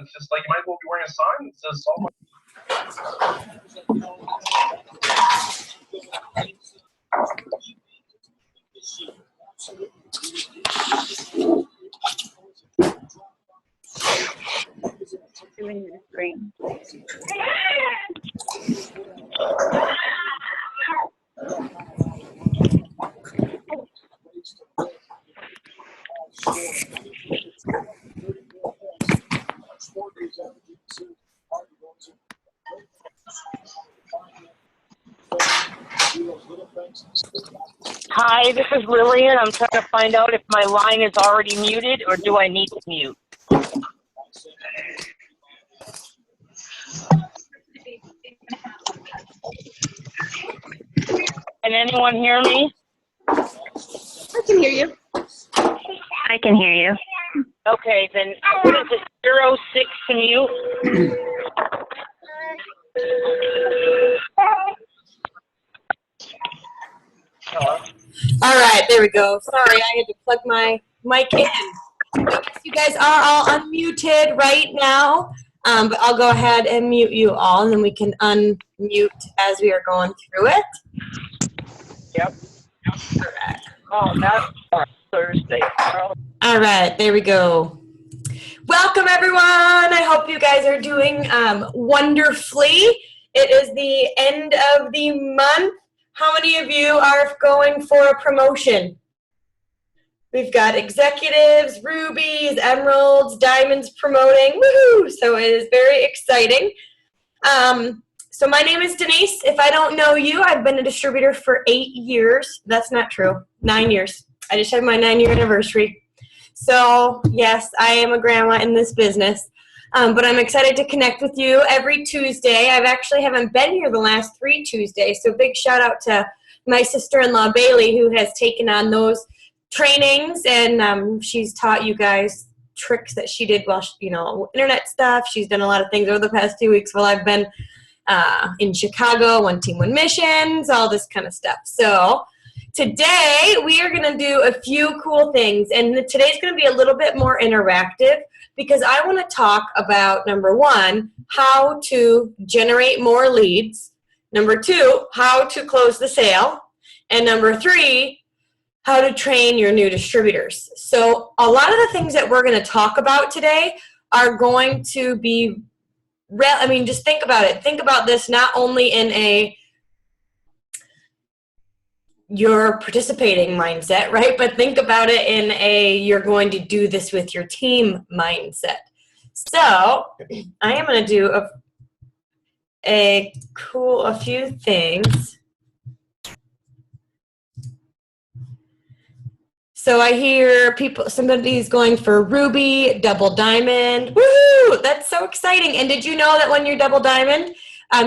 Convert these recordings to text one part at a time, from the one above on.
It's just like you might as well be wearing a sign that says solve my. Doing the screen. Hi, this is Lillian. I'm trying to find out if my line is already muted or do I need to mute? Can anyone hear me? I can hear you. I can hear you. Okay, then what is it, 06 to mute? All right, there we go. Sorry, I had to plug my mic in. I guess you guys are all unmuted right now, but I'll go ahead and mute you all, and then we can unmute as we are going through it. Yep. All right. Oh, that's Thursday. All right, there we go. Welcome, everyone. I hope you guys are doing wonderfully. It is the end of the month. How many of you are going for a promotion? We've got executives, rubies, emeralds, diamonds promoting. Woohoo! So it is very exciting. So my name is Denise. If I don't know you, I've been a distributor for 8 years. That's not true. 9 years. I just had my 9-year anniversary. So yes, I am a grandma in this business. But I'm excited to connect with you every Tuesday. I actually haven't been here the last 3 Tuesdays, so big shout out to my sister-in-law Bailey, who has taken on those trainings, and she's taught you guys tricks that she did while, internet stuff. She's done a lot of things over the past 2 weeks while I've been in Chicago, One Team, One Missions, all this kind of stuff. So today we are going to do a few cool things, and today's going to be a little bit more interactive, because I want to talk about, number 1, how to generate more leads, number 2, how to close the sale, and number 3, how to train your new distributors. So a lot of the things that we're going to talk about today are going to be, just think about it. Think about this not only in your participating mindset, right? But think about it in you're going to do this with your team mindset. So I am going to do a few things. So I hear somebody's going for ruby, double diamond. Woohoo! That's so exciting. And did you know that when you're double diamond,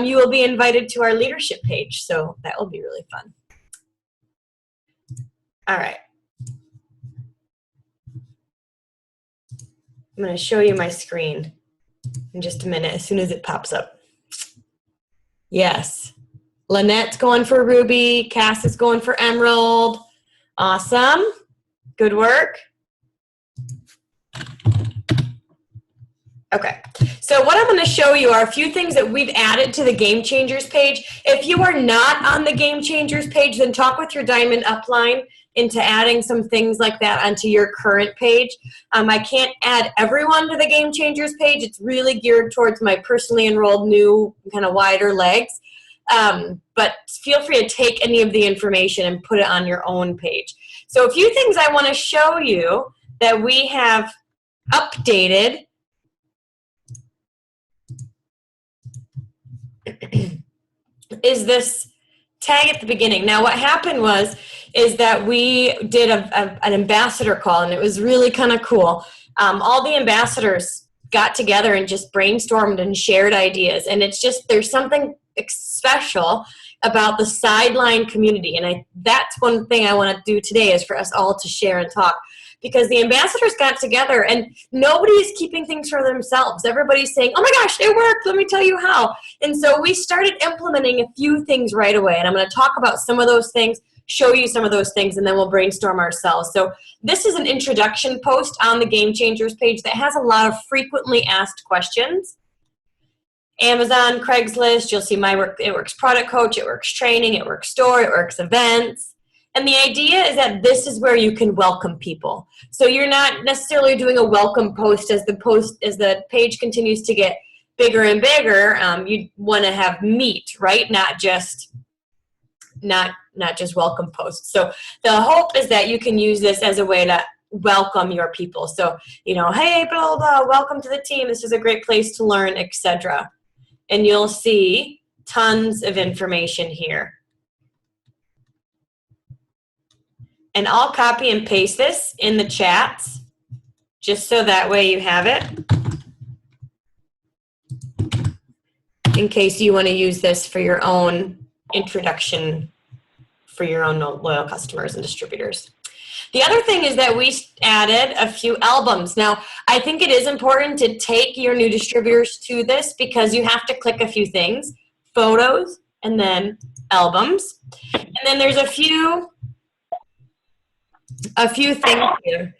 you will be invited to our leadership page? So that will be really fun. All right. I'm going to show you my screen in just a minute as soon as it pops up. Yes. Lynette's going for ruby. Cass is going for emerald. Awesome. Good work. Okay. So what I'm going to show you are a few things that we've added to the Game Changers page. If you are not on the Game Changers page, then talk with your diamond upline into adding some things like that onto your current page. I can't add everyone to the Game Changers page. It's really geared towards my personally enrolled new kind of wider legs. But feel free to take any of the information and put it on your own page. So a few things I want to show you that we have updated is this tag at the beginning. Now what happened is that we did an ambassador call, and it was really kind of cool. All the ambassadors got together and just brainstormed and shared ideas, and it's just, there's something special about the sideline community, and that's one thing I want to do today, is for us all to share and talk, because the ambassadors got together and nobody is keeping things for themselves. Everybody's saying, oh my gosh, it worked, let me tell you how. And so we started implementing a few things right away, and I'm going to talk about some of those things show you some of those things, and then we'll brainstorm ourselves. So this is an introduction post on the Game Changers page that has a lot of frequently asked questions. Amazon, Craigslist, you'll see my work. It works product coach, it works training, it works store, it works events. And the idea is that this is where you can welcome people. So you're not necessarily doing a welcome post as the page continues to get bigger and bigger. You want to have meat, right? Not just welcome posts. So the hope is that you can use this as a way to welcome your people. So, hey, blah, blah, blah, welcome to the team. This is a great place to learn, etc. And you'll see tons of information here. And I'll copy and paste this in the chats, just so that way you have it, in case you want to use this for your own introduction for your own loyal customers and distributors. The other thing is that we added a few albums. Now, I think it is important to take your new distributors to this because you have to click a few things, photos and then albums. And then there's a few things here.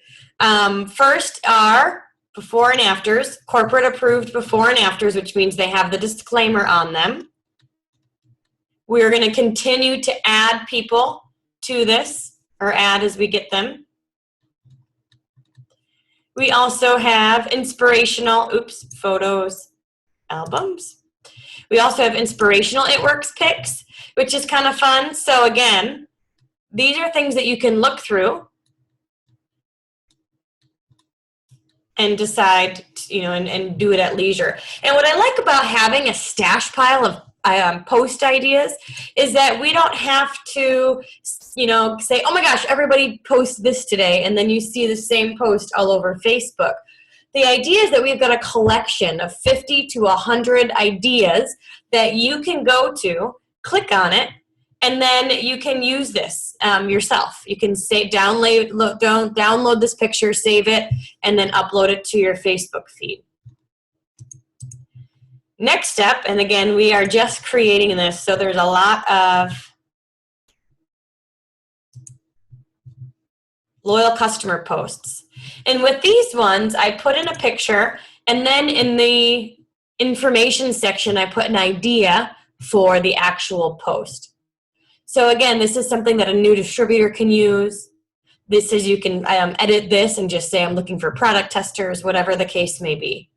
First are before and afters, corporate approved before and afters, which means they have the disclaimer on them. We're going to continue to add people to this, or add as we get them. We also have inspirational, photos, albums. We also have inspirational It Works picks, which is kind of fun. So again, these are things that you can look through and decide, and do it at leisure. And what I like about having a stash pile of post ideas is that we don't have to, say, oh my gosh, everybody post this today, and then you see the same post all over Facebook. The idea is that we've got a collection of 50 to 100 ideas that you can go to, click on it, and then you can use this yourself. You can download this picture, save it, and then upload it to your Facebook feed. Next step, and again, we are just creating this, so there's a lot of loyal customer posts. And with these ones, I put in a picture, and then in the information section, I put an idea for the actual post. So again, this is something that a new distributor can use. This is, you can edit this and just say I'm looking for product testers, whatever the case may be.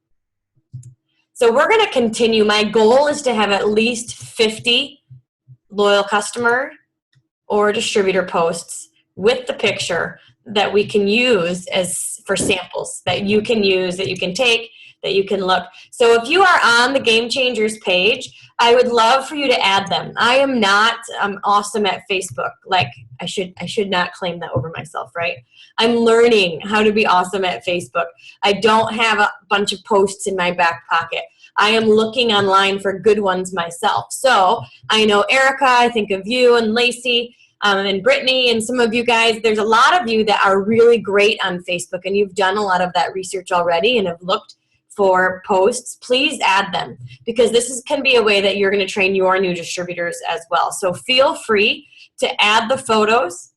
So we're going to continue. My goal is to have at least 50 loyal customer or distributor posts with the picture that we can use as for samples, that you can use, that you can take, that you can look. So if you are on the Game Changers page, I would love for you to add them. I am not awesome at Facebook. Like, I should not claim that over myself, right? I'm learning how to be awesome at Facebook. I don't have a bunch of posts in my back pocket. I am looking online for good ones myself. So I know Erica, I think of you, and Lacey, and Brittany, and some of you guys. There's a lot of you that are really great on Facebook, and you've done a lot of that research already and have looked for posts. Please add them, because this can be a way that you're going to train your new distributors as well. So feel free to add the photos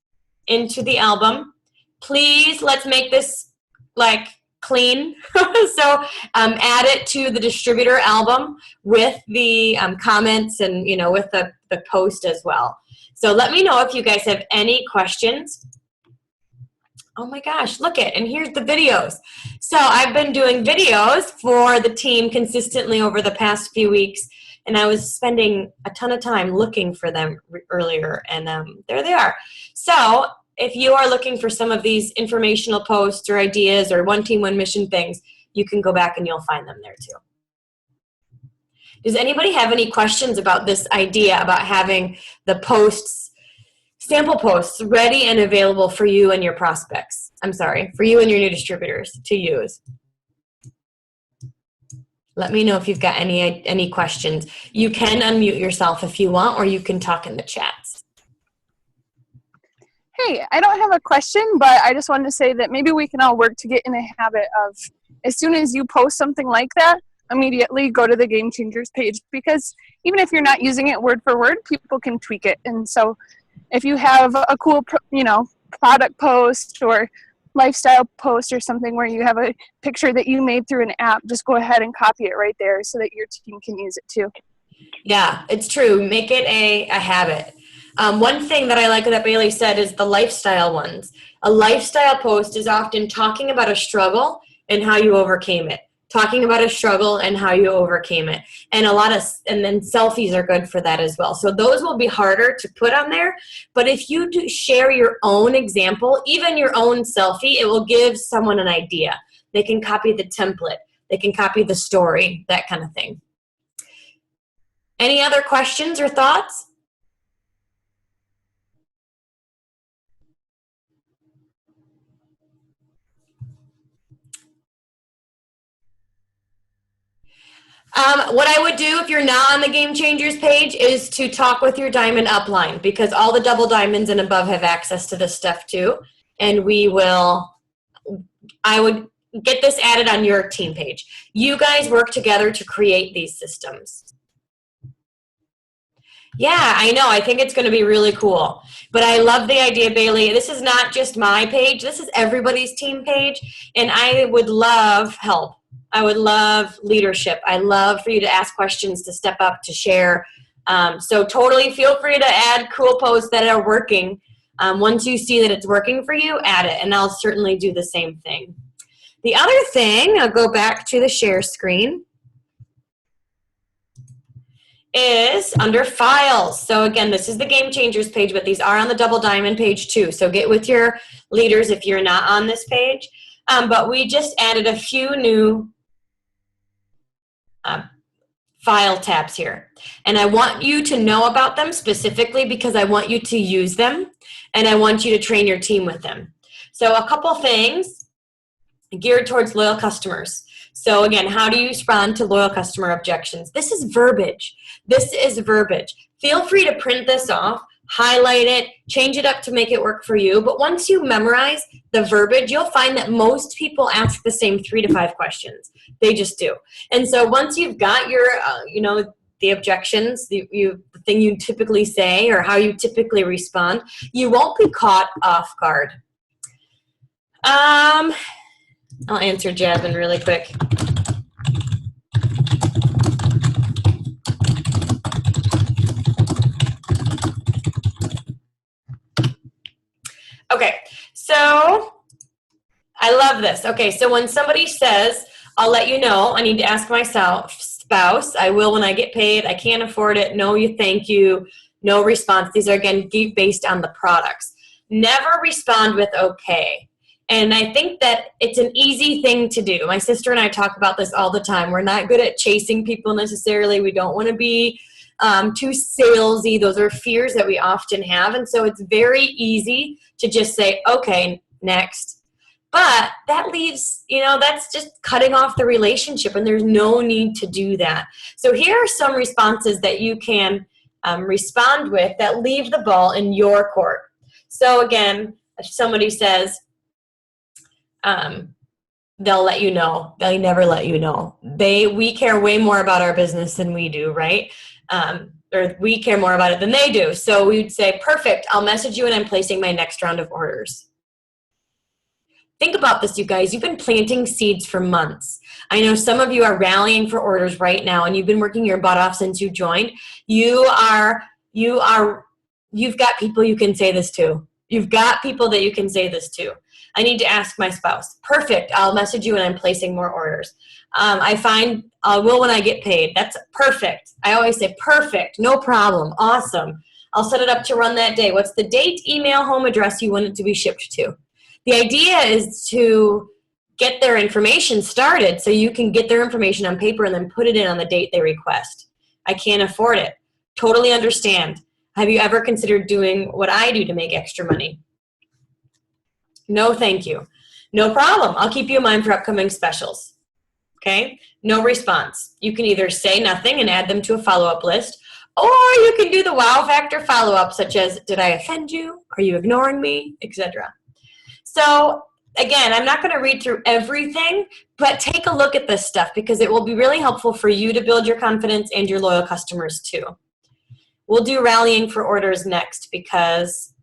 into the album. Please, let's make this like clean. So add it to the distributor album with the comments and with the post as well. So let me know if you guys have any questions. Oh my gosh, look it, and here's the videos. So I've been doing videos for the team consistently over the past few weeks, and I was spending a ton of time looking for them earlier, and there they are. So if you are looking for some of these informational posts or ideas or one team, one mission things, you can go back and you'll find them there too. Does anybody have any questions about this idea about having the posts, sample posts, ready and available for you and your prospects? I'm sorry, for you and your new distributors to use. Let me know if you've got any questions. You can unmute yourself if you want, or you can talk in the chats. Hey, I don't have a question, but I just wanted to say that maybe we can all work to get in a habit of, as soon as you post something like that, immediately go to the Game Changers page, because even if you're not using it word for word, people can tweak it. And so if you have a cool, product post or lifestyle post or something where you have a picture that you made through an app, just go ahead and copy it right there so that your team can use it too. Yeah, it's true. Make it a habit. One thing that I like that Bailey said is the lifestyle ones. A lifestyle post is often talking about a struggle and how you overcame it. Talking about a struggle and how you overcame it. And then selfies are good for that as well. So those will be harder to put on there. But if you do share your own example, even your own selfie, it will give someone an idea. They can copy the template. They can copy the story, that kind of thing. Any other questions or thoughts? What I would do if you're not on the Game Changers page is to talk with your diamond upline, because all the double diamonds and above have access to this stuff too. And I would get this added on your team page. You guys work together to create these systems. Yeah, I know. I think it's going to be really cool. But I love the idea, Bailey. This is not just my page. This is everybody's team page. And I would love help. I would love leadership. I love for you to ask questions, to step up, to share. So totally feel free to add cool posts that are working. Once you see that it's working for you, add it. And I'll certainly do the same thing. The other thing, I'll go back to the share screen, is under files. So again, this is the Game Changers page, but these are on the Double Diamond page too. So get with your leaders if you're not on this page. But we just added a few new file tabs here. And I want you to know about them specifically because I want you to use them and I want you to train your team with them. So a couple things geared towards loyal customers. So again, how do you respond to loyal customer objections? This is verbiage. This is verbiage. Feel free to print this off, highlight it, change it up to make it work for you. But once you memorize the verbiage, you'll find that most people ask the same 3 to 5 questions. They just do. And so once you've got your, the objections, the thing you typically say or how you typically respond, you won't be caught off guard. I'll answer Jasmine really quick. Okay, so I love this. Okay, so when somebody says, I'll let you know, I need to ask my spouse, I will when I get paid, I can't afford it, no, you thank you, no response. These are, again, based on the products. Never respond with okay. And I think that it's an easy thing to do. My sister and I talk about this all the time. We're not good at chasing people necessarily. We don't want to be too salesy. Those are fears that we often have. And so it's very easy to just say, okay, next. But that leaves, that's just cutting off the relationship, and there's no need to do that. So here are some responses that you can respond with that leave the ball in your court. So again, if somebody says, they'll let you know. They never let you know. We care way more about our business than we do, right? Or we care more about it than they do. So we'd say, perfect, I'll message you when I'm placing my next round of orders. Think about this, you guys. You've been planting seeds for months. I know some of you are rallying for orders right now, and you've been working your butt off since you joined. You've got people you can say this to. You've got people that you can say this to. I need to ask my spouse. Perfect. I'll message you when I'm placing more orders. I will when I get paid. That's perfect. I always say perfect. No problem. Awesome. I'll set it up to run that day. What's the date, email, home address you want it to be shipped to? The idea is to get their information started so you can get their information on paper and then put it in on the date they request. I can't afford it. Totally understand. Have you ever considered doing what I do to make extra money? No, thank you. No problem. I'll keep you in mind for upcoming specials. Okay? No response. You can either say nothing and add them to a follow-up list, or you can do the wow factor follow-up, such as, did I offend you? Are you ignoring me? Etc. So, again, I'm not going to read through everything, but take a look at this stuff because it will be really helpful for you to build your confidence and your loyal customers too. We'll do rallying for orders next because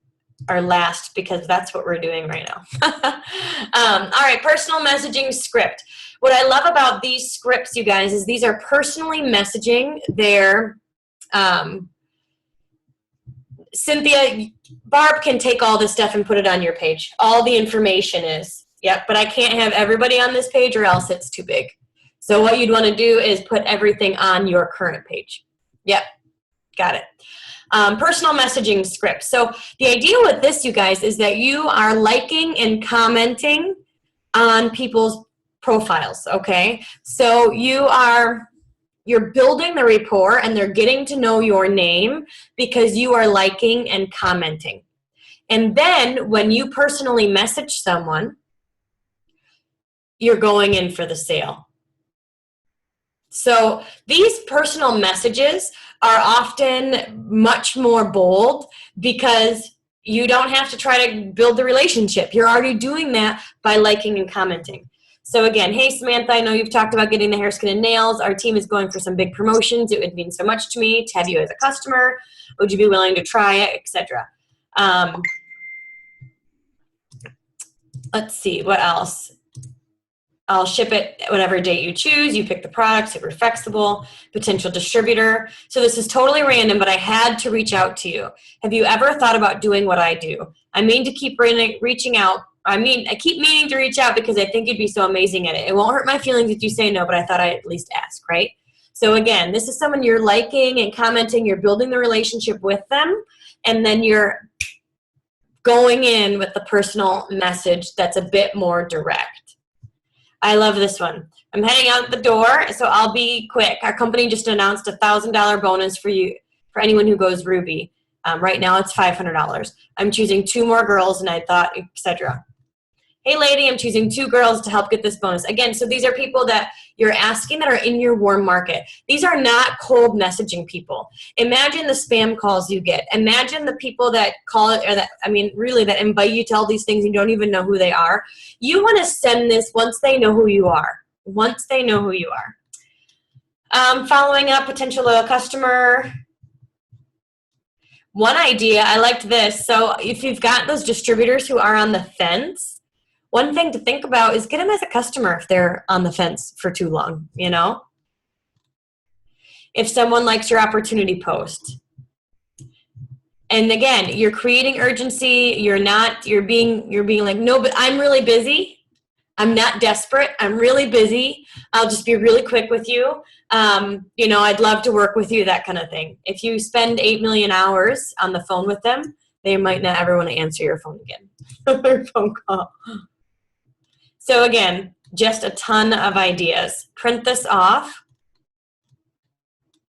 that's what we're doing right now. All right, personal messaging script. What I love about these scripts, you guys, is these are personally messaging. They're, Cynthia, Barb can take all this stuff and put it on your page. All the information is, yep, but I can't have everybody on this page or else it's too big. So what you'd want to do is put everything on your current page. Yep, got it. Personal messaging script. So the idea with this, you guys, is that you are liking and commenting on people's profiles, okay? So you're building the rapport and they're getting to know your name because you are liking and commenting. And then when you personally message someone, you're going in for the sale. So these personal messages are often much more bold because you don't have to try to build the relationship. You're already doing that by liking and commenting. So again, hey Samantha, I know you've talked about getting the hair, skin, and nails. Our team is going for some big promotions. It would mean so much to me to have you as a customer. Would you be willing to try it, etc. Let's see, what else? I'll ship it whatever date you choose. You pick the product, super flexible, potential distributor. So this is totally random, but I had to reach out to you. Have you ever thought about doing what I do? I mean to keep reaching out. I keep meaning to reach out because I think you'd be so amazing at it. It won't hurt my feelings if you say no, but I thought I'd at least ask, right? So again, this is someone you're liking and commenting. You're building the relationship with them, and then you're going in with the personal message that's a bit more direct. I love this one. I'm heading out the door, so I'll be quick. Our company just announced a $1,000 bonus for for anyone who goes Ruby. Right now it's $500. I'm choosing 2 more girls, and I thought, etc. Hey lady, I'm choosing 2 girls to help get this bonus. Again, so these are people that you're asking that are in your warm market. These are not cold messaging people. Imagine the spam calls you get. Imagine the people that call it, or that, really that invite you to all these things and you don't even know who they are. You want to send this once they know who you are. Once they know who you are. Following up, potential loyal customer. One idea, I liked this. So if you've got those distributors who are on the fence, one thing to think about is get them as a customer if they're on the fence for too long, you know? If someone likes your opportunity post. And again, you're creating urgency. You're being like, no, but I'm really busy. I'm not desperate. I'm really busy. I'll just be really quick with you. I'd love to work with you, that kind of thing. If you spend 8 million hours on the phone with them, they might not ever want to answer your phone again. Your phone call. So again, just a ton of ideas. Print this off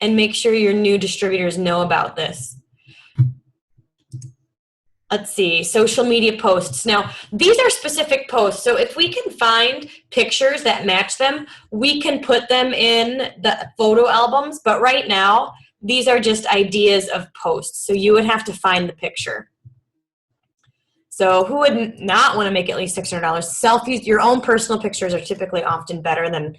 and make sure your new distributors know about this. Let's see, social media posts. Now, these are specific posts. So if we can find pictures that match them, we can put them in the photo albums. But right now, these are just ideas of posts. So you would have to find the picture. So who would not want to make at least $600? Selfies, your own personal pictures are typically often better than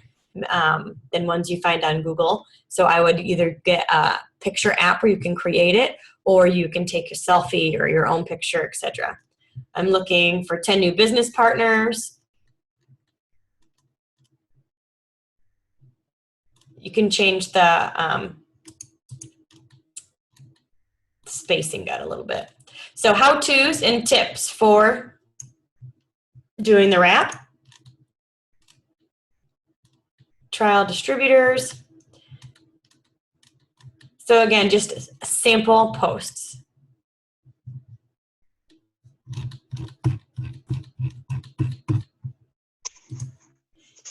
ones you find on Google. So I would either get a picture app where you can create it, or you can take a selfie or your own picture, etc. I'm looking for 10 new business partners. You can change the spacing out a little bit. So how-tos and tips for doing the wrap. Trial distributors. So again, just sample posts.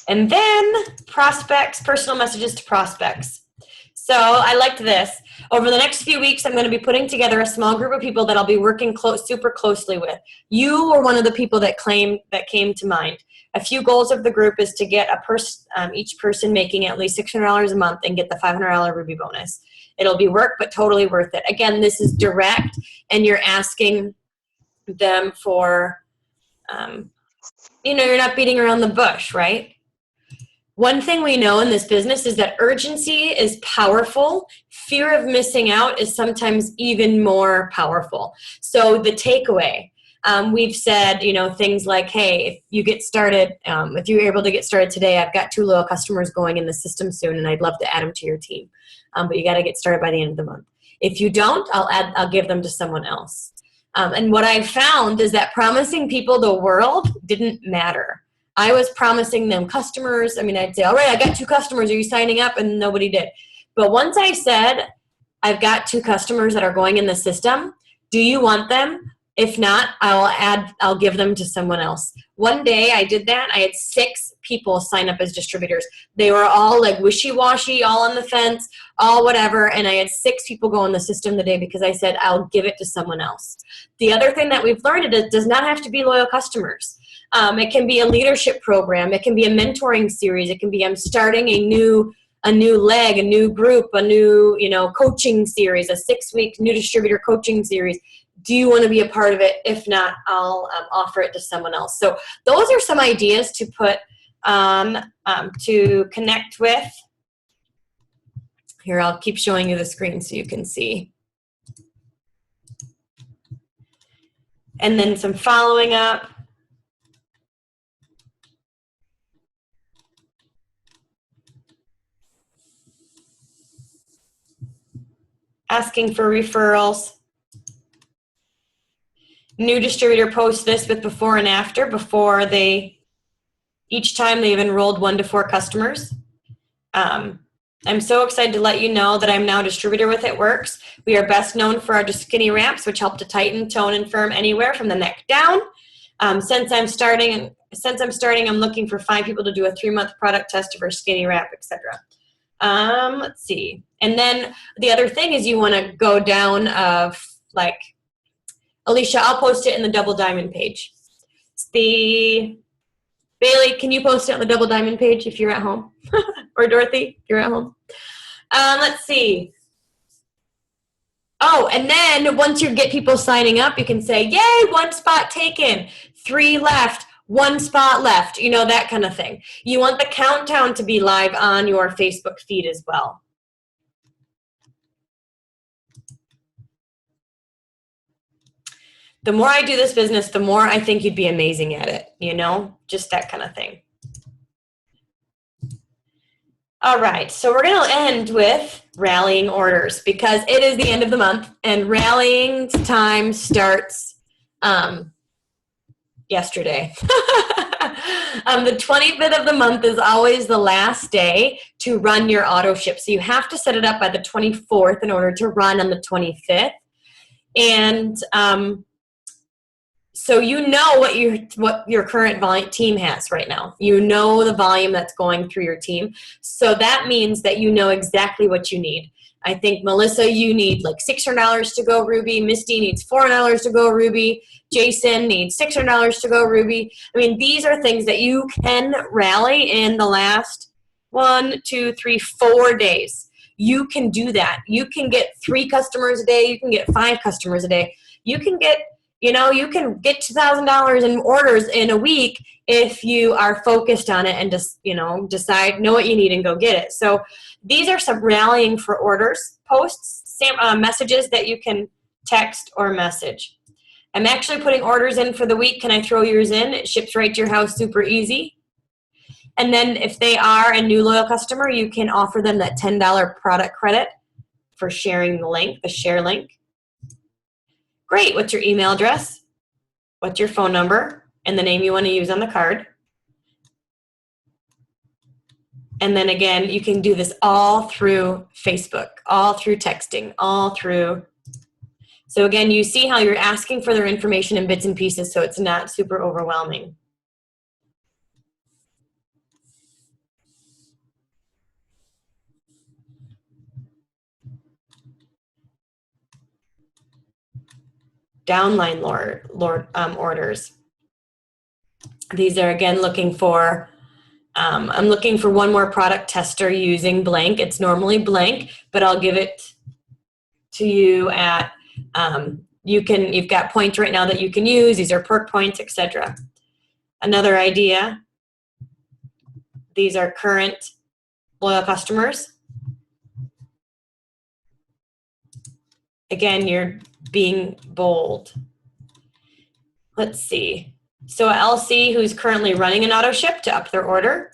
And then prospects, personal messages to prospects. So I liked this. Over the next few weeks, I'm going to be putting together a small group of people that I'll be working super closely with. You were one of the people that came to mind. A few goals of the group is to get each person making at least $600 a month and get the $500 Ruby bonus. It'll be work, but totally worth it. Again, this is direct, and you're asking them for, you're not beating around the bush, right? One thing we know in this business is that urgency is powerful. Fear of missing out is sometimes even more powerful. So the takeaway, we've said, things like, hey, if you get started, if you're able to get started today, I've got 2 loyal customers going in the system soon, and I'd love to add them to your team. But you got to get started by the end of the month. If you don't, I'll give them to someone else. And what I found is that promising people the world didn't matter. I was promising them customers. I'd say, all right, I got 2 customers. Are you signing up? And nobody did. But once I said, I've got 2 customers that are going in the system, do you want them? If not, I'll give them to someone else. One day I did that. I had 6 people sign up as distributors. They were all like wishy-washy, all on the fence, all whatever. And I had 6 people go in the system the day because I said, I'll give it to someone else. The other thing that we've learned is it does not have to be loyal customers. It can be a leadership program. It can be a mentoring series. It can be I'm starting a new leg, a new group, a new coaching series, a 6-week new distributor coaching series. Do you want to be a part of it? If not, I'll offer it to someone else. So those are some ideas to put to connect with. Here, I'll keep showing you the screen so you can see. And then some following up. Asking for referrals. New distributor posts this with before and after, each time they've enrolled 1 to 4 customers. I'm so excited to let you know that I'm now a distributor with It Works. We are best known for our skinny wraps, which help to tighten, tone, and firm anywhere from the neck down. Since I'm starting, I'm looking for 5 people to do a 3-month product test of our skinny wrap, etc. Let's see. And then the other thing is you want to go down of like, Alicia, I'll post it in the Double Diamond page. Bailey, can you post it on the Double Diamond page if you're at home? Or Dorothy, if you're at home. Let's see. Oh, and then once you get people signing up, you can say, yay, 1 spot taken, 3 left, 1 spot left, that kind of thing. You want the countdown to be live on your Facebook feed as well. The more I do this business, the more I think you'd be amazing at it, just that kind of thing. All right, so we're going to end with rallying orders because it is the end of the month and rallying time starts yesterday. The 25th of the month is always the last day to run your auto ship. So you have to set it up by the 24th in order to run on the 25th. And so what your current team has right now. You know the volume that's going through your team. So that means that you know exactly what you need. I think, Melissa, you need like $600 to go Ruby. Misty needs $400 to go Ruby. Jason needs $600 to go Ruby. These are things that you can rally in the last 1, 2, 3, 4 days. You can do that. You can get 3 customers a day. You can get 5 customers a day. You can get $2,000 in orders in a week if you are focused on it and just, decide, know what you need and go get it. So these are some rallying for orders posts, messages that you can text or message. I'm actually putting orders in for the week. Can I throw yours in? It ships right to your house super easy. And then if they are a new loyal customer, you can offer them that $10 product credit for sharing the link, the share link. Great. What's your email address? What's your phone number? And the name you want to use on the card. And then again, you can do this all through Facebook, all through texting, all through. So again, you see how you're asking for their information in bits and pieces so it's not super overwhelming. Downline orders. These are again looking for, I'm looking for one more product tester using blank. It's normally blank, but I'll give it to you at, you've got points right now that you can use. These are perk points, etc. Another idea. these are current loyal customers. Again, you're being bold. Let's see. So LC, who's currently running an auto ship to up their order.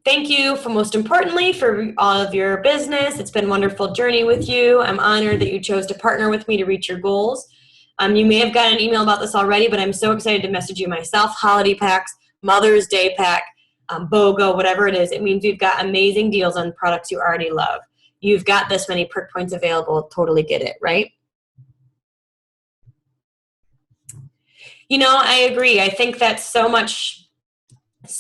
Thank you for, most importantly, for all of your business. It's been a wonderful journey with you. I'm honored that you chose to partner with me to reach your goals. You may have gotten an email about this already, but I'm so excited to message you myself. Holiday packs, Mother's Day pack, BOGO, whatever it is. It means we've got amazing deals on products you already love. You've got this many perk points available. Totally get it, right? You know, I agree. I think that's so much.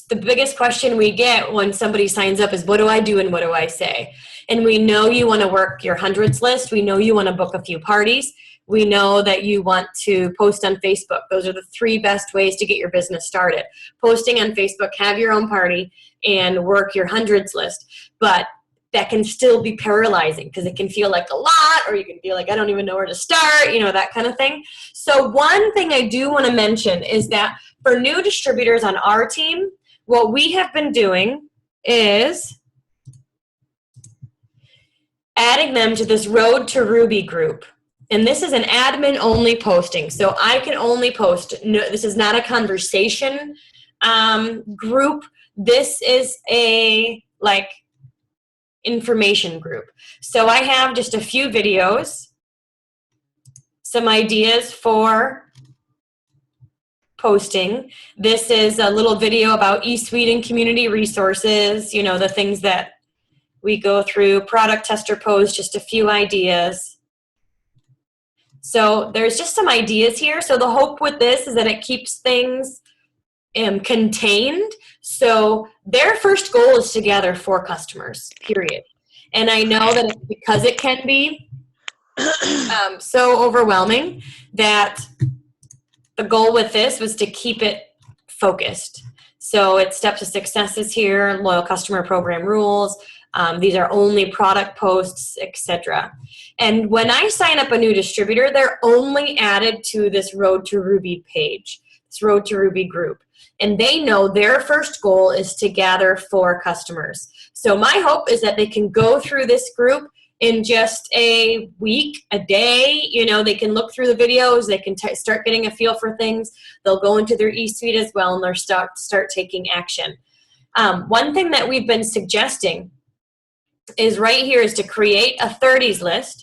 The biggest question we get when somebody signs up is, what do I do and what do I say? And we know you want to work your hundreds list. We know you want to book a few parties. We know that you want to post on Facebook. Those are the 3 best ways to get your business started. Posting on Facebook, have your own party, and work your hundreds list. But that can still be paralyzing because it can feel like a lot, or you can feel like I don't even know where to start, you know, that kind of thing. So one thing I do want to mention is that for new distributors on our team, what we have been doing is adding them to this Road to Ruby group. And this is an admin only posting. So I can only post, no, this is not a conversation group. This is a information group. So I have just a few videos, some ideas for posting. This is a little video about eSuite and community resources, you know, the things that we go through, product tester post, just a few ideas. So there's just some ideas here. So the hope with this is that it keeps things contained. So their first goal is to gather 4 customers, period. And I know that because it can be so overwhelming, that the goal with this was to keep it focused. So it's steps to success is here, loyal customer program rules. These are only product posts, etc. And when I sign up a new distributor, they're only added to this Road to Ruby page, this Road to Ruby group. And they know their first goal is to gather 4 customers. So my hope is that they can go through this group in just a week, a day. You know, they can look through the videos, they can start getting a feel for things. They'll go into their eSuite as well, and they'll start taking action. One thing that we've been suggesting is right here is to create a 30s list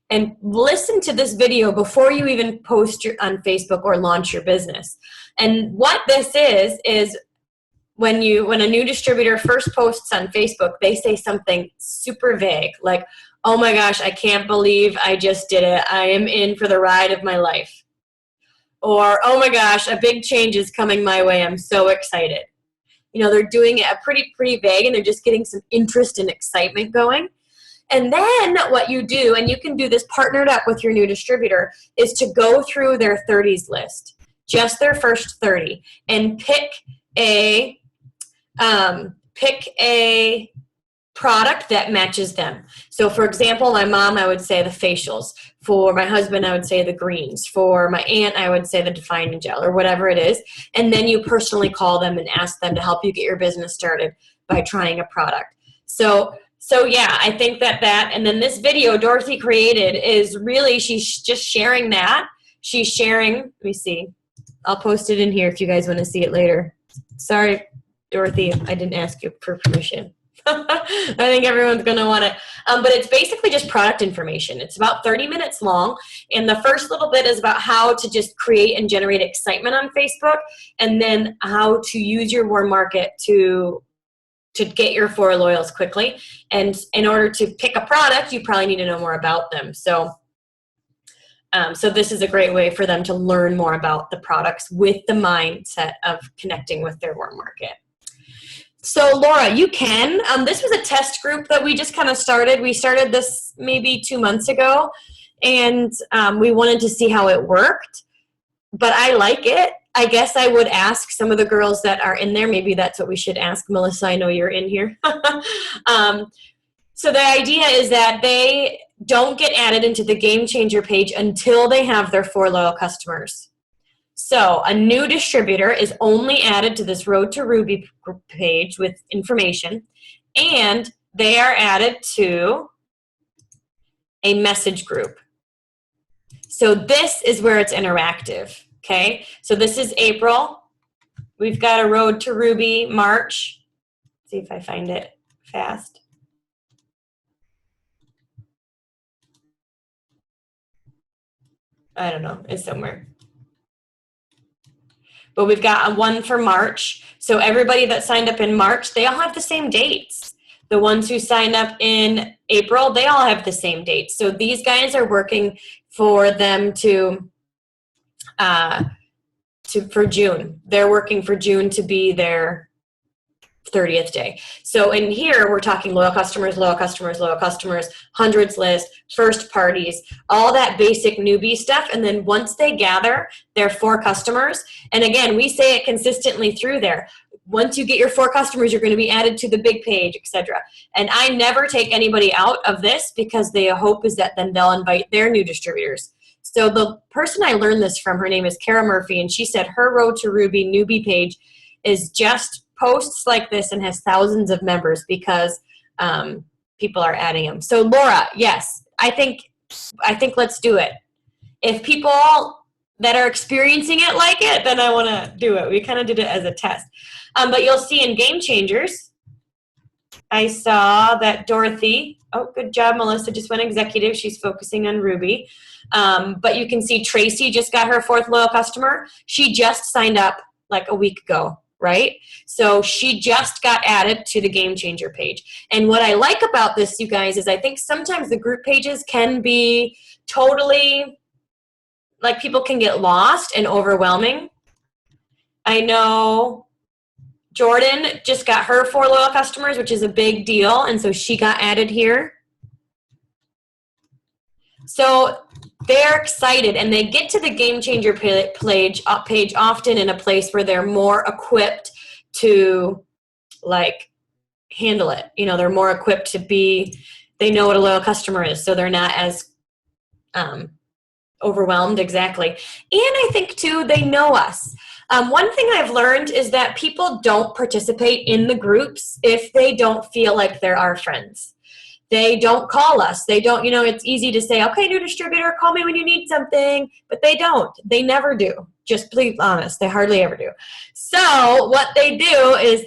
and listen to this video before you even post on Facebook or launch your business. And what this is when a new distributor first posts on Facebook, they say something super vague, like, oh my gosh, I can't believe I just did it. I am in for the ride of my life. Or, oh my gosh, a big change is coming my way. I'm so excited. You know, they're doing it pretty vague, and they're just getting some interest and excitement going. And then what you do, and you can do this partnered up with your new distributor, is to go through their 30s list, just their first 30, and pick a product that matches them. So for example, my mom, I would say the facials. For my husband, I would say the greens. For my aunt, I would say the defining gel, or whatever it is. And then you personally call them and ask them to help you get your business started by trying a product. So yeah, I think that, and then this video Dorothy created is really, she's just sharing that. She's sharing, let me see. I'll post it in here if you guys want to see it later. Sorry, Dorothy, I didn't ask you for permission. I think everyone's going to want it. But it's basically just product information. It's about 30 minutes long. And the first little bit is about how to just create and generate excitement on Facebook, and then how to use your warm market to get your 4 loyals quickly. And in order to pick a product, you probably need to know more about them. So this is a great way for them to learn more about the products with the mindset of connecting with their warm market. So Laura, you can. This was a test group that we just kind of started. We started this maybe 2 months ago, and we wanted to see how it worked. But I like it. I guess I would ask some of the girls that are in there. Maybe that's what we should ask. Melissa, I know you're in here. So the idea is that they don't get added into the Game Changer page until they have their 4 loyal customers. So a new distributor is only added to this Road to Ruby page with information, and they are added to a message group. So this is where it's interactive, okay? So this is April. We've got a Road to Ruby March. See if I find it fast. I don't know, it's somewhere. But we've got one for March. So everybody that signed up in March, they all have the same dates. The ones who signed up in April, they all have the same dates. So these guys are working for them for June. They're working for June to be their 30th day. So in here, we're talking loyal customers, hundreds list, first parties, all that basic newbie stuff. And then once they gather their 4 customers, and again, we say it consistently through there. Once you get your 4 customers, you're going to be added to the big page, etc. And I never take anybody out of this because the hope is that then they'll invite their new distributors. So the person I learned this from, her name is Kara Murphy, and she said her Road to Ruby newbie page is just posts like this and has thousands of members because people are adding them. So Laura, yes, I think let's do it. If people that are experiencing it like it, then I want to do it. We kind of did it as a test. But you'll see in Game Changers, I saw that Dorothy, oh, good job, Melissa, just went executive. She's focusing on Ruby. But you can see Tracy just got her 4th loyal customer. She just signed up like a week ago, right? So she just got added to the Game Changer page. And what I like about this, you guys, is I think sometimes the group pages can be totally, like people can get lost and overwhelming. I know Jordan just got her 4 loyal customers, which is a big deal, and so she got added here. So they're excited, and they get to the Game Changer page often in a place where they're more equipped to, like, handle it. You know, they're more equipped to be, they know what a loyal customer is, so they're not as overwhelmed, exactly. And I think, too, they know us. One thing I've learned is that people don't participate in the groups if they don't feel like they're our friends. They don't call us. They don't, you know, it's easy to say, okay, new distributor, call me when you need something, but they don't. They never do. Just be honest. They hardly ever do. So what they do is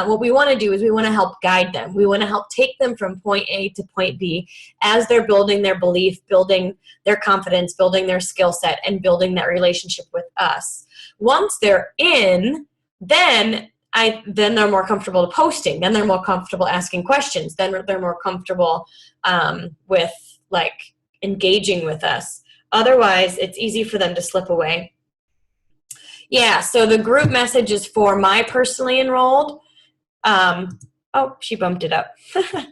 what we want to do is we want to help guide them. We want to help take them from point A to point B as they're building their belief, building their confidence, building their skill set, and building that relationship with us. Once they're in, then they're more comfortable posting. Then they're more comfortable asking questions. Then they're more comfortable with, like, engaging with us. Otherwise, it's easy for them to slip away. Yeah, so the group message is for my personally enrolled. Oh, she bumped it up.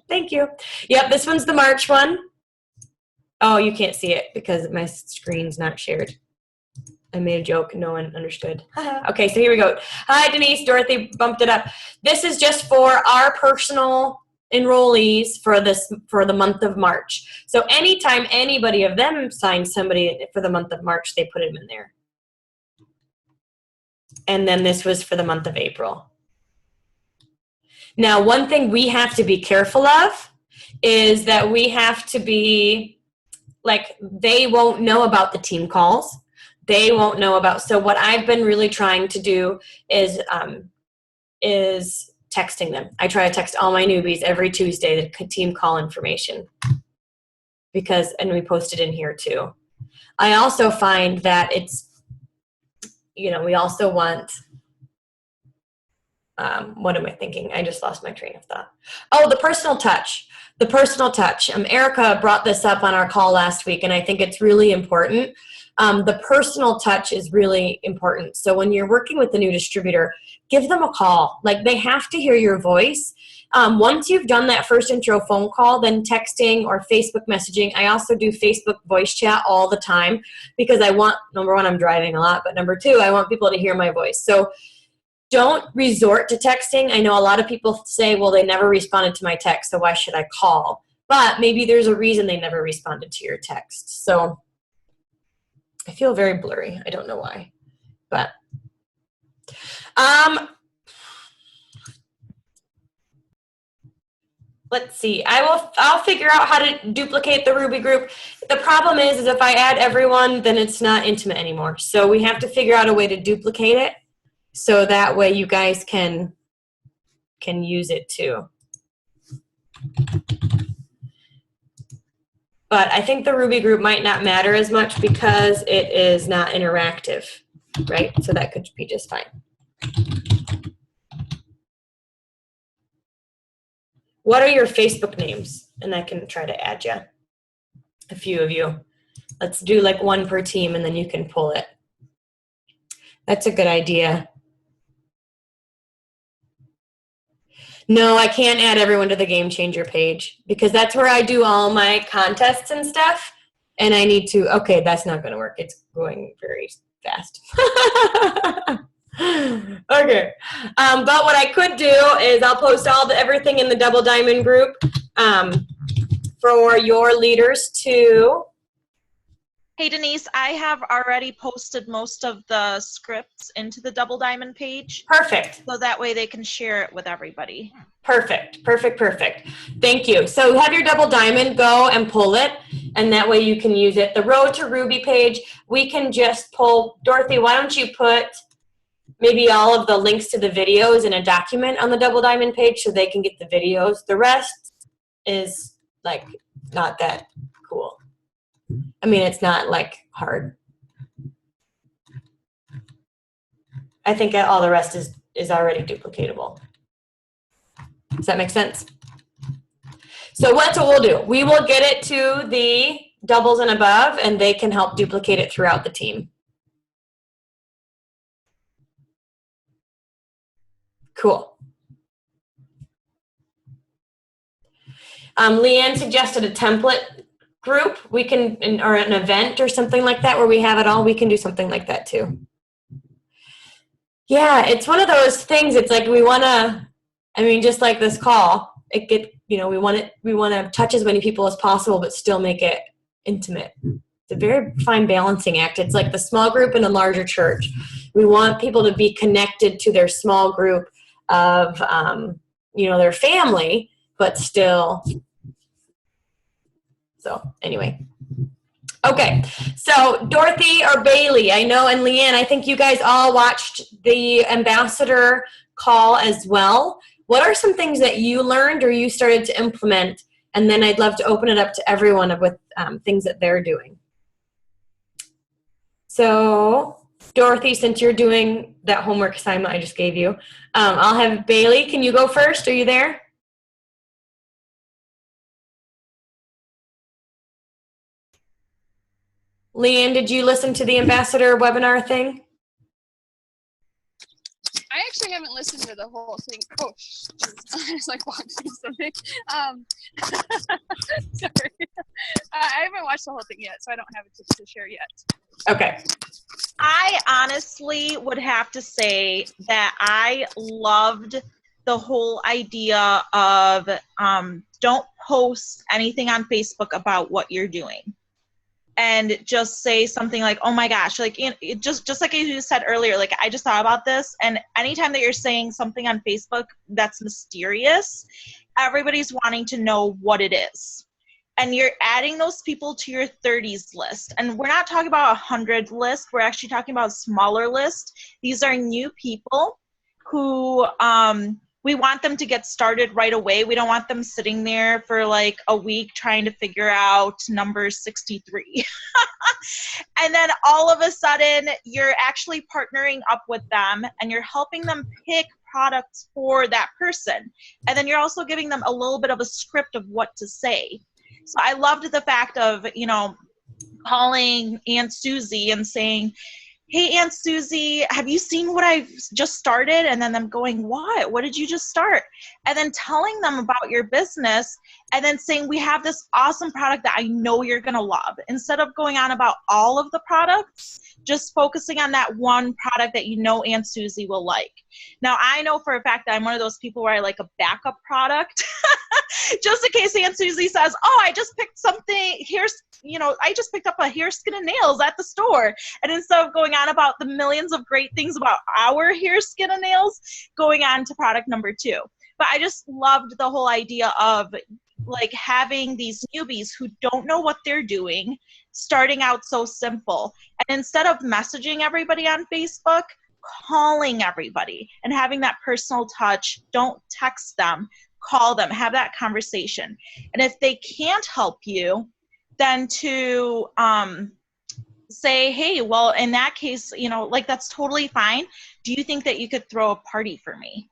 Thank you. Yep, this one's the March one. Oh, you can't see it because my screen's not shared. I made a joke. No one understood. Okay, so here we go. Hi, Denise. Dorothy bumped it up. This is just for our personal enrollees for the month of March. So anytime anybody of them signs somebody for the month of March, they put them in there. And then this was for the month of April. Now, one thing we have to be careful of is that we have to be, like, they won't know about the team calls. They won't know about, so what I've been really trying to do is texting them. I try to text all my newbies every Tuesday the team call information and we post it in here too. I also find that it's, you know, we also want, what am I thinking? I just lost my train of thought. Oh, the personal touch. The personal touch. Erica brought this up on our call last week, and I think it's really important. The personal touch is really important. So when you're working with a new distributor, give them a call. Like, they have to hear your voice. Once you've done that first intro phone call, then texting or Facebook messaging. I also do Facebook voice chat all the time because I want, number one, I'm driving a lot, but number two, I want people to hear my voice. So don't resort to texting. I know a lot of people say, well, they never responded to my text, so why should I call? But maybe there's a reason they never responded to your text. So I feel very blurry. I don't know why. But let's see. I'll figure out how to duplicate the Ruby group. The problem is if I add everyone, then it's not intimate anymore. So we have to figure out a way to duplicate it so that way you guys can use it too. But I think the Ruby group might not matter as much because it is not interactive, right? So that could be just fine. What are your Facebook names? And I can try to add you, a few of you. Let's do like one per team and then you can pull it. That's a good idea. No, I can't add everyone to the Game Changer page because that's where I do all my contests and stuff. And I need to, okay, that's not going to work. It's going very fast. Okay. But what I could do is I'll post everything in the Double Diamond group for your leaders to. Hey, Denise, I have already posted most of the scripts into the Double Diamond page. Perfect. So that way they can share it with everybody. Perfect, perfect, perfect. Thank you. So have your Double Diamond, go and pull it, and that way you can use it. The Road to Ruby page, we can just pull. Dorothy, why don't you put maybe all of the links to the videos in a document on the Double Diamond page so they can get the videos. The rest is like not that cool. I mean, it's not like hard. I think all the rest is already duplicatable. Does that make sense? So that's what we'll do. We will get it to the doubles and above, and they can help duplicate it throughout the team. Cool. Leanne suggested a template group. We can, or an event or something like that where we have it all. We can do something like that too. Yeah, it's one of those things. It's like we want to, I mean, just like this call, we want to touch as many people as possible, but still make it intimate. It's a very fine balancing act. It's like the small group in a larger church. We want people to be connected to their small group of, their family, but still. So anyway. Okay, so Dorothy or Bailey, I know, and Leanne, I think you guys all watched the ambassador call as well. What are some things that you learned or you started to implement? And then I'd love to open it up to everyone with things that they're doing. So Dorothy, since you're doing that homework assignment I just gave you, I'll have Bailey. Can you go first? Are you there? Leanne, did you listen to the ambassador webinar thing? I actually haven't listened to the whole thing. Oh, I was like watching something. Sorry. I haven't watched the whole thing yet, so I don't have it to share yet. Okay. I honestly would have to say that I loved the whole idea of don't post anything on Facebook about what you're doing. And just say something like, oh my gosh, like just like you said earlier, like I just thought about this. And anytime that you're saying something on Facebook that's mysterious, everybody's wanting to know what it is. And you're adding those people to your 30s list. And we're not talking about 100 list. We're actually talking about a smaller list. These are new people who we want them to get started right away. We don't want them sitting there for like a week trying to figure out number 63. And then all of a sudden, you're actually partnering up with them and you're helping them pick products for that person. And then you're also giving them a little bit of a script of what to say. So I loved the fact of, calling Aunt Susie and saying, hey, Aunt Susie, have you seen what I've just started? And then them going, what? What did you just start? And then telling them about your business and then saying, we have this awesome product that I know you're going to love. Instead of going on about all of the products, just focusing on that one product that you know Aunt Susie will like. Now, I know for a fact that I'm one of those people where I like a backup product. Just in case Aunt Susie says, oh, I just picked something, I just picked up a hair, skin, and nails at the store. And instead of going on about the millions of great things about our hair, skin, and nails, going on to product number 2. But I just loved the whole idea of like having these newbies who don't know what they're doing, starting out so simple. And instead of messaging everybody on Facebook, calling everybody and having that personal touch. Don't text them, call them, have that conversation. And if they can't help you, then to say, hey, well, in that case, that's totally fine. Do you think that you could throw a party for me?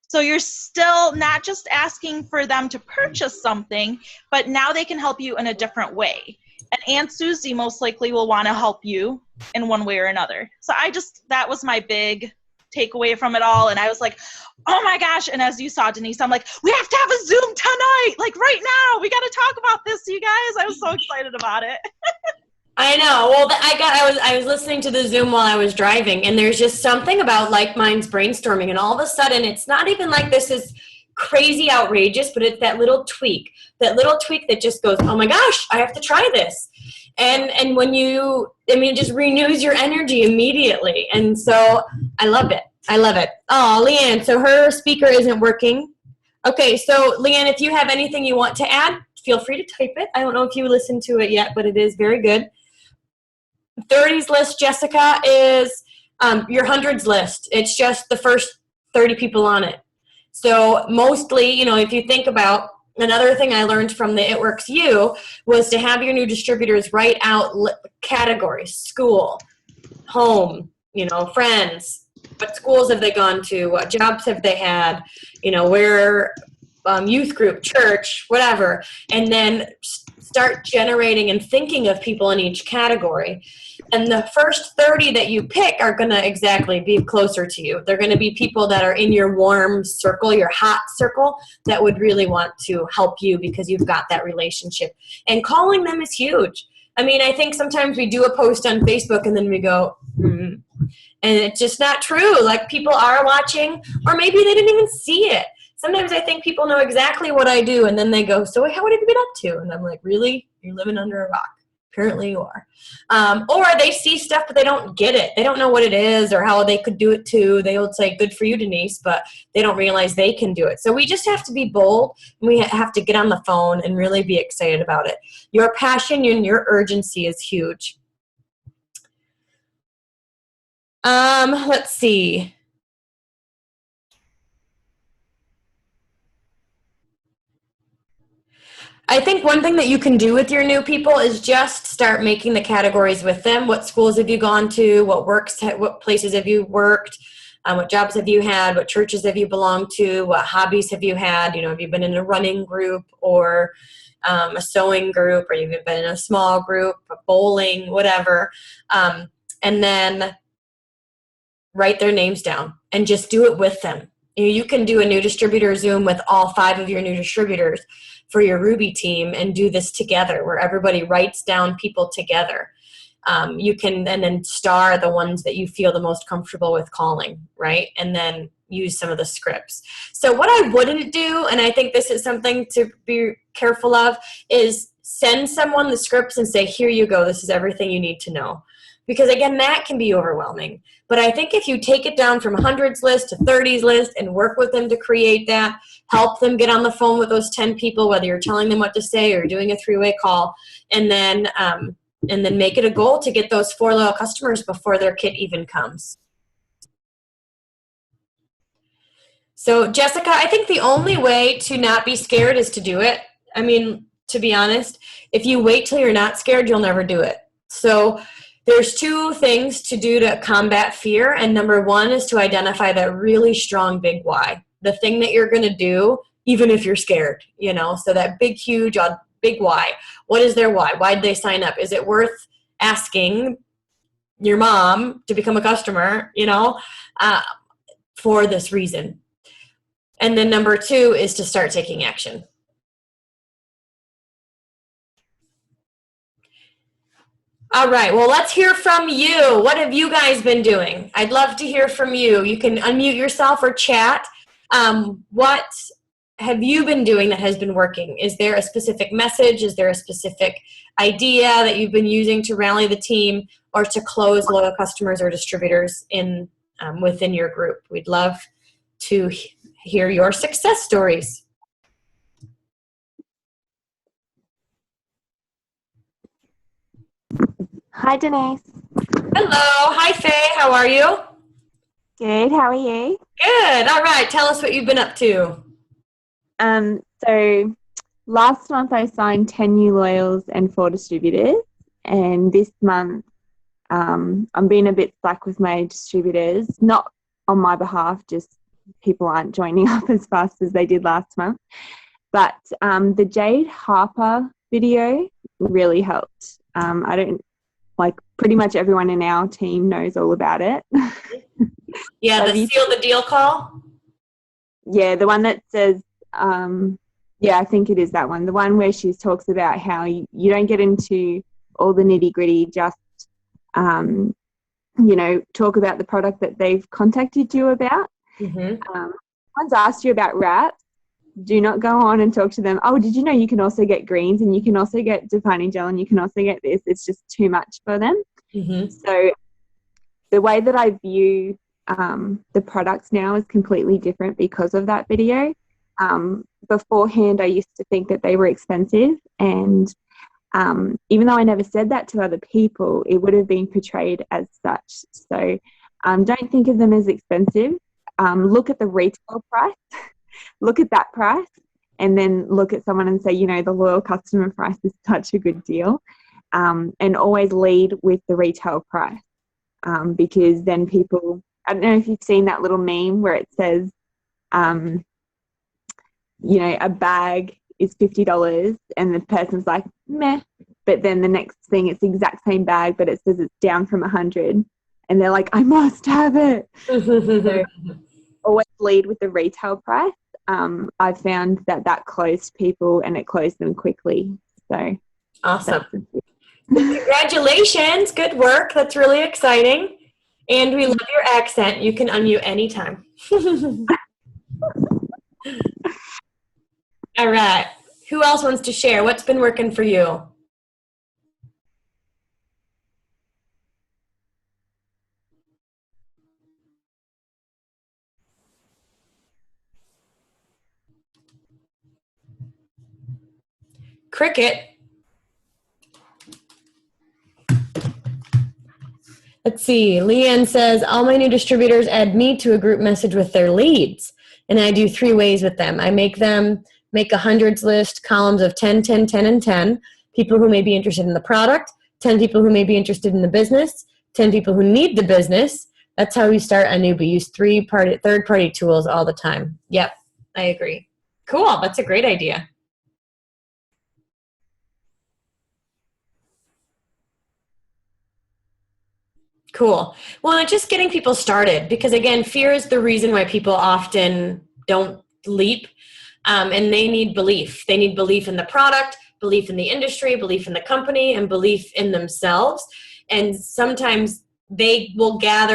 So you're still not just asking for them to purchase something, but now they can help you in a different way. And Aunt Susie most likely will want to help you in one way or another. So that was my big takeaway from it all. And I was like, oh my gosh. And as you saw, Denise, I'm like, we have to have a Zoom tonight, like right now. We got to talk about this, you guys. I was so excited about it. I know. Well, I was listening to the Zoom while I was driving, and there's just something about Like Minds brainstorming, and all of a sudden, it's not even like this is crazy outrageous, but it's that little tweak that just goes, oh my gosh, I have to try this. And when it just renews your energy immediately. And so I love it. Oh, Leanne, so her speaker isn't working. Okay, so Leanne, if you have anything you want to add, feel free to type it. I don't know if you listened to it yet, but it is very good. 30s list, Jessica, is your hundreds list. It's just the first 30 people on it. So mostly, if you think about another thing I learned from the It Works You was to have your new distributors write out categories: school, home, friends, what schools have they gone to, what jobs have they had, where youth group, church, whatever, and then start generating and thinking of people in each category. And the first 30 that you pick are going to exactly be closer to you. They're going to be people that are in your warm circle, your hot circle, that would really want to help you because you've got that relationship. And calling them is huge. I mean, I think sometimes we do a post on Facebook and then we go, and it's just not true. Like, people are watching, or maybe they didn't even see it. Sometimes I think people know exactly what I do, and then they go, so what have you been up to? And I'm like, really? You're living under a rock. Apparently you are. Or they see stuff, but they don't get it. They don't know what it is or how they could do it too. They would say, good for you, Denise, but they don't realize they can do it. So we just have to be bold, and we have to get on the phone and really be excited about it. Your passion and your urgency is huge. Let's see. I think one thing that you can do with your new people is just start making the categories with them. What schools have you gone to? What places have you worked? What jobs have you had? What churches have you belonged to? What hobbies have you had? Have you been in a running group or a sewing group, or you've been in a small group, bowling, whatever. And then write their names down and just do it with them. You can do a new distributor Zoom with all 5 of your new distributors for your Ruby team and do this together where everybody writes down people together. You can, and then star the ones that you feel the most comfortable with calling, right? And then use some of the scripts. So what I wouldn't do, and I think this is something to be careful of, is send someone the scripts and say, here you go, this is everything you need to know. Because again, that can be overwhelming. But I think if you take it down from hundreds list to 30s list and work with them to create that, help them get on the phone with those 10 people, whether you're telling them what to say or doing a 3-way call, and then make it a goal to get those 4 loyal customers before their kit even comes. So Jessica, I think the only way to not be scared is to do it. I mean, to be honest, if you wait till you're not scared, you'll never do it. So there's 2 things to do to combat fear, and number 1 is to identify that really strong big why, the thing that you're going to do even if you're scared, so that big, huge, big why. What is their why? Why did they sign up? Is it worth asking your mom to become a customer, for this reason? And then number 2 is to start taking action. All right, well, let's hear from you. What have you guys been doing? I'd love to hear from you. You can unmute yourself or chat. What have you been doing that has been working? Is there a specific message? Is there a specific idea that you've been using to rally the team or to close loyal customers or distributors in within your group? We'd love to hear your success stories. Hi, Denise. Hello. Hi, Faye. How are you? Good. How are you? Good. All right. Tell us what you've been up to. So last month I signed 10 new loyals and 4 distributors, and this month I'm being a bit slack with my distributors, not on my behalf, just people aren't joining up as fast as they did last month. But the Jade Harper video really helped. I don't pretty much everyone in our team knows all about it. Yeah, the seal the deal call? Yeah, the one that says, yeah, I think it is that one. The one where she talks about how you don't get into all the nitty gritty, just, talk about the product that they've contacted you about. Mm-hmm. Someone's asked you about wraps, do not go on and talk to them. Oh, did you know you can also get greens and you can also get defining gel and you can also get this? It's just too much for them. Mm-hmm. So the way that I view the products now is completely different because of that video. Beforehand, I used to think that they were expensive, and even though I never said that to other people, it would have been portrayed as such. So don't think of them as expensive. Look at the retail price, look at that price, and then look at someone and say, the loyal customer price is such a good deal, and always lead with the retail price, because then people, I don't know if you've seen that little meme where it says, a bag is $50 and the person's like, meh. But then the next thing, it's the exact same bag, but it says it's down from 100. And they're like, I must have it. So always lead with the retail price. I've found that closed people and it closed them quickly. So awesome. Congratulations. Good work. That's really exciting. And we love your accent. You can unmute anytime. All right. Who else wants to share? What's been working for you? Cricket. Let's see. Leanne says, all my new distributors add me to a group message with their leads. And I do 3 ways with them. I make them make a hundreds list, columns of 10, 10, 10, and 10. People who may be interested in the product, 10 people who may be interested in the business, 10 people who need the business. That's how we start a newbie. Use third-party tools all the time. Yep, I agree. Cool. That's a great idea. Cool. Well, just getting people started, because again, fear is the reason why people often don't leap, and they need belief. They need belief in the product, belief in the industry, belief in the company, and belief in themselves. And sometimes they will grab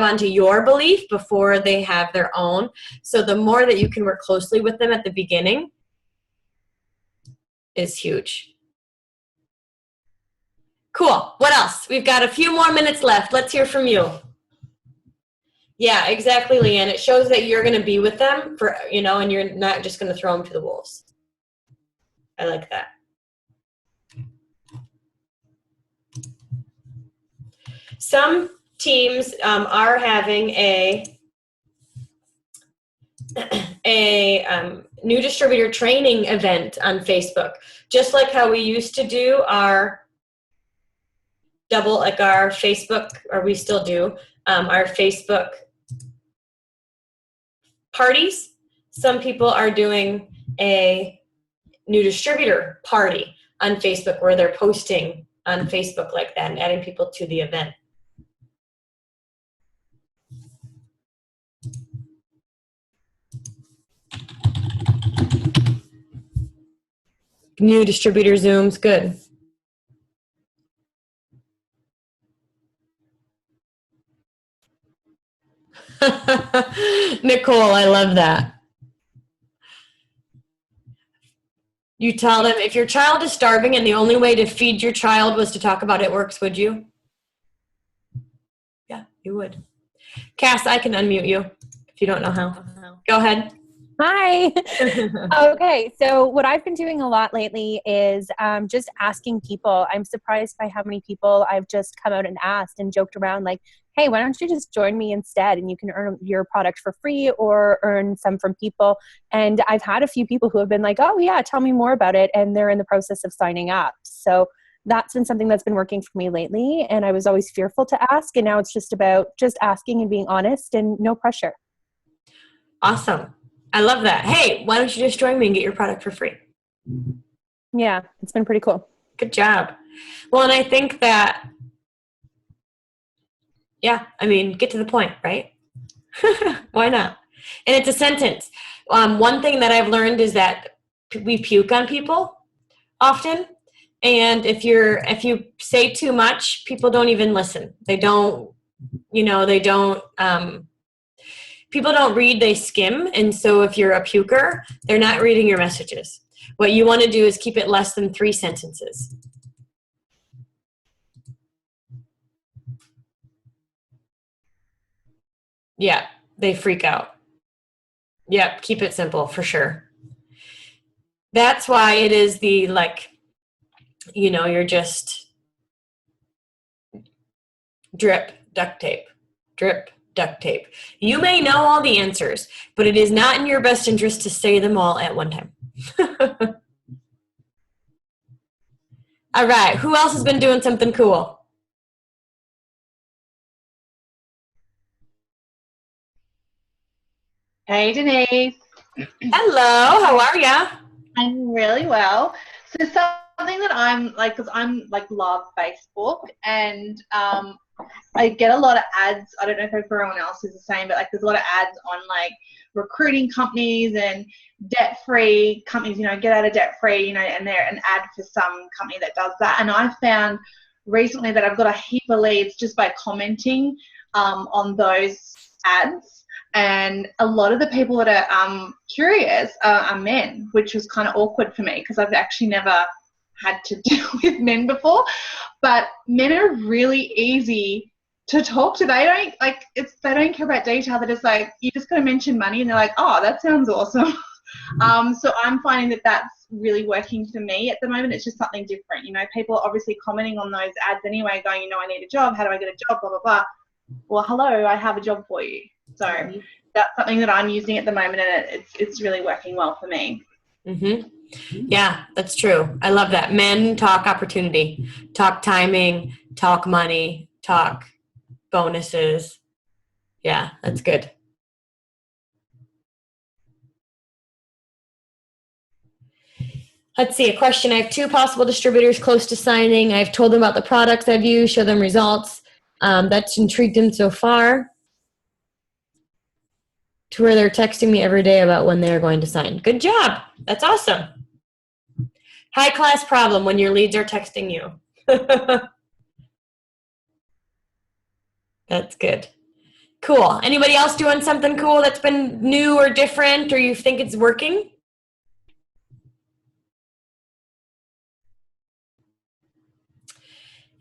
onto your belief before they have their own. So the more that you can work closely with them at the beginning is huge. Cool. What else? We've got a few more minutes left. Let's hear from you. Yeah, exactly, Leanne. It shows that you're going to be with them and you're not just going to throw them to the wolves. I like that. Some teams are having a new distributor training event on Facebook, just like how we used to do our our Facebook, or we still do, our Facebook parties. Some people are doing a new distributor party on Facebook where they're posting on Facebook like that and adding people to the event. New distributor Zooms, good. Nicole, I love that. You tell them, if your child is starving and the only way to feed your child was to talk about it works, would you? Yeah, you would. Cass, I can unmute you if you don't know how. Go ahead. Hi. Okay, so what I've been doing a lot lately is just asking people. I'm surprised by how many people I've just come out and asked and joked around like, hey, why don't you just join me instead and you can earn your product for free or earn some from people. And I've had a few people who have been like, oh yeah, tell me more about it. And they're in the process of signing up. So that's been something that's been working for me lately. And I was always fearful to ask. And now it's just about just asking and being honest and no pressure. Awesome. I love that. Hey, why don't you just join me and get your product for free? Yeah, it's been pretty cool. Good job. Well, and I think that, yeah, I mean, get to the point, right? Why not? And it's a sentence. One thing that I've learned is that we puke on people often. And if you say too much, people don't even listen. They don't, people don't read, they skim. And so if you're a puker, they're not reading your messages. What you want to do is keep it less than 3 sentences. Yeah, they freak out. Yep, keep it simple for sure. That's why it is the, you're just drip, duct tape, drip, duct tape. You may know all the answers, but it is not in your best interest to say them all at one time. All right, who else has been doing something cool? Hey, Denise. Hello, how are ya? I'm really well. So something that I'm like, because I'm like love Facebook, and I get a lot of ads. I don't know if everyone else is the same, but like there's a lot of ads on like recruiting companies and debt-free companies, get out of debt-free, and they're an ad for some company that does that. And I found recently that I've got a heap of leads just by commenting on those ads. And a lot of the people that are curious are men, which was kind of awkward for me because I've actually never had to deal with men before. But men are really easy to talk to. They don't care about detail. They're just like, you just got to mention money, and they're like, oh, that sounds awesome. So I'm finding that that's really working for me at the moment. It's just something different. People are obviously commenting on those ads anyway, going, I need a job. How do I get a job? Blah, blah, blah. Well, hello, I have a job for you. So that's something that I'm using at the moment, and it's really working well for me. Mm-hmm. Yeah, that's true. I love that. Men talk opportunity, talk timing, talk money, talk bonuses. Yeah, that's good. Let's see, a question. I have 2 possible distributors close to signing. I've told them about the products I've used, show them results. That's intrigued them so far to where they're texting me every day about when they're going to sign. Good job. That's awesome. High class problem when your leads are texting you. That's good. Cool. Anybody else doing something cool that's been new or different, or you think it's working?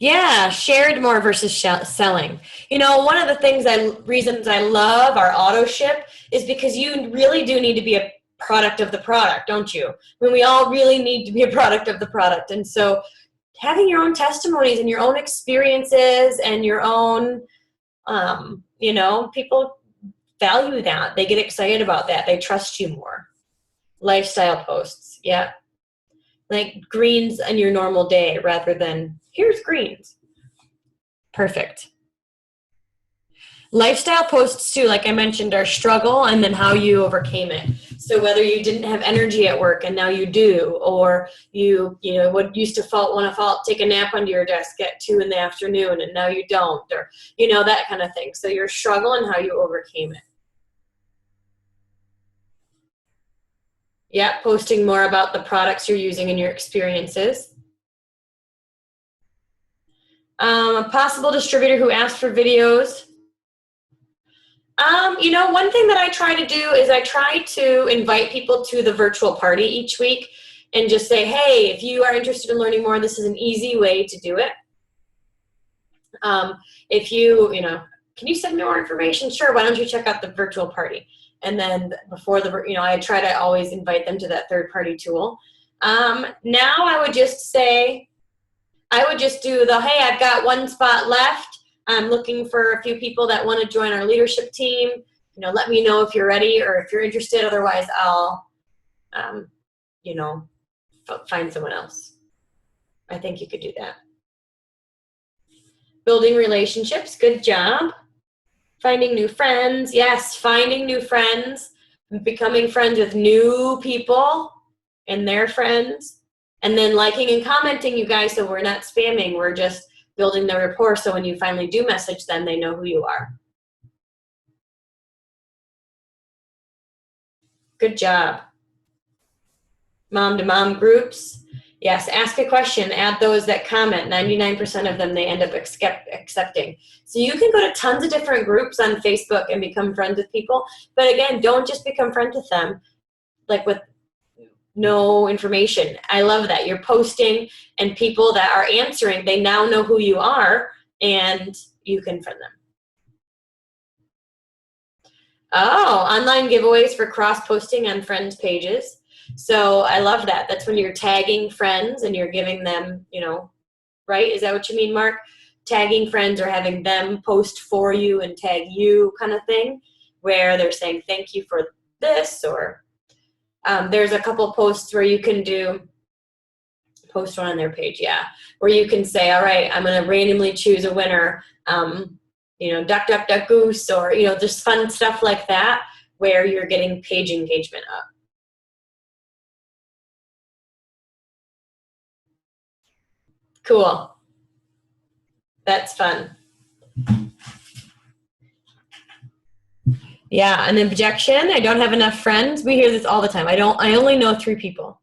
Yeah, shared more versus selling. One of the reasons I love our auto ship is because you really do need to be a product of the product, don't you? I mean, we all really need to be a product of the product. And so having your own testimonies and your own experiences and your own, people value that. They get excited about that. They trust you more. Lifestyle posts, yeah. Like greens on your normal day rather than here's greens. Perfect. Lifestyle posts too, like I mentioned, are struggle and then how you overcame it. So whether you didn't have energy at work and now you do, or you what used to want to take a nap under your desk at 2 p.m. and now you don't, or that kind of thing. So your struggle and how you overcame it. Yeah, posting more about the products you're using and your experiences. A possible distributor who asked for videos. One thing that I try to do is I try to invite people to the virtual party each week. and just say, hey, if you are interested in learning more, this is an easy way to do it. If you know, can you send me more information? Sure, why don't you check out the virtual party? And then before the, I try to always invite them to that third-party tool. Now I would just say, I would just do the, hey, I've got one spot left. I'm looking for a few people that want to join our leadership team. Let me know if you're ready or if you're interested. Otherwise, I'll, find someone else. I think you could do that. Building relationships, good job. Finding new friends, yes, finding new friends, becoming friends with new people and their friends, and then liking and commenting, you guys, so we're not spamming, we're just building the rapport, so when you finally do message them, they know who you are. Good job. Mom-to-mom groups. Yes, ask a question, add those that comment. 99% of them they end up accepting. So you can go to tons of different groups on Facebook and become friends with people. But again, don't just become friends with them like with no information. I love that. You're posting and people that are answering, they now know who you are and you can friend them. Oh, online giveaways for cross-posting on friends' pages. So I love that. That's when you're tagging friends and you're giving them, right? Is that what you mean, Mark? Tagging friends or having them post for you and tag you kind of thing, where they're saying thank you for this, or there's a couple posts where you can do, post one on their page, yeah, where you can say, all right, I'm going to randomly choose a winner, duck, duck, duck, goose, or, just fun stuff like that, where you're getting page engagement up. Cool. That's fun. Yeah, an objection. I don't have enough friends. We hear this all the time. I only know 3 people.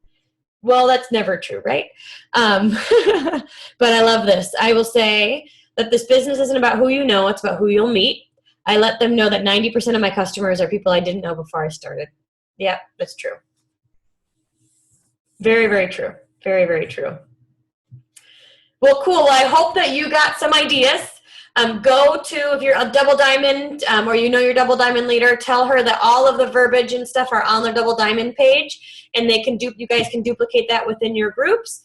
Well, that's never true, right? But I love this. I will say that this business isn't about who you know, it's about who you'll meet. I let them know that 90% of my customers are people I didn't know before I started. Yeah, that's true. Very, very true. Very, very true. Well, cool. Well, I hope that you got some ideas. Go to, if you're a Double Diamond or your Double Diamond leader, tell her that all of the verbiage and stuff are on their Double Diamond page, and you guys can duplicate that within your groups.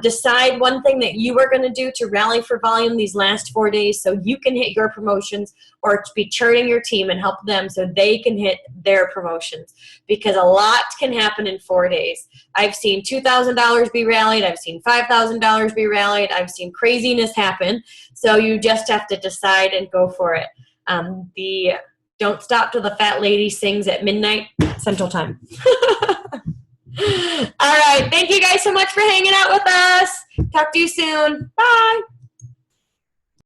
Decide one thing that you are going to do to rally for volume these last 4 days so you can hit your promotions, or to be charting your team and help them so they can hit their promotions, because a lot can happen in 4 days. I've seen $2,000 be rallied. I've seen $5,000 be rallied. I've seen craziness happen. So you just have to decide and go for it. Don't stop till the fat lady sings at midnight Central Time. All right. Thank you guys so much for hanging out with us. Talk to you soon. Bye.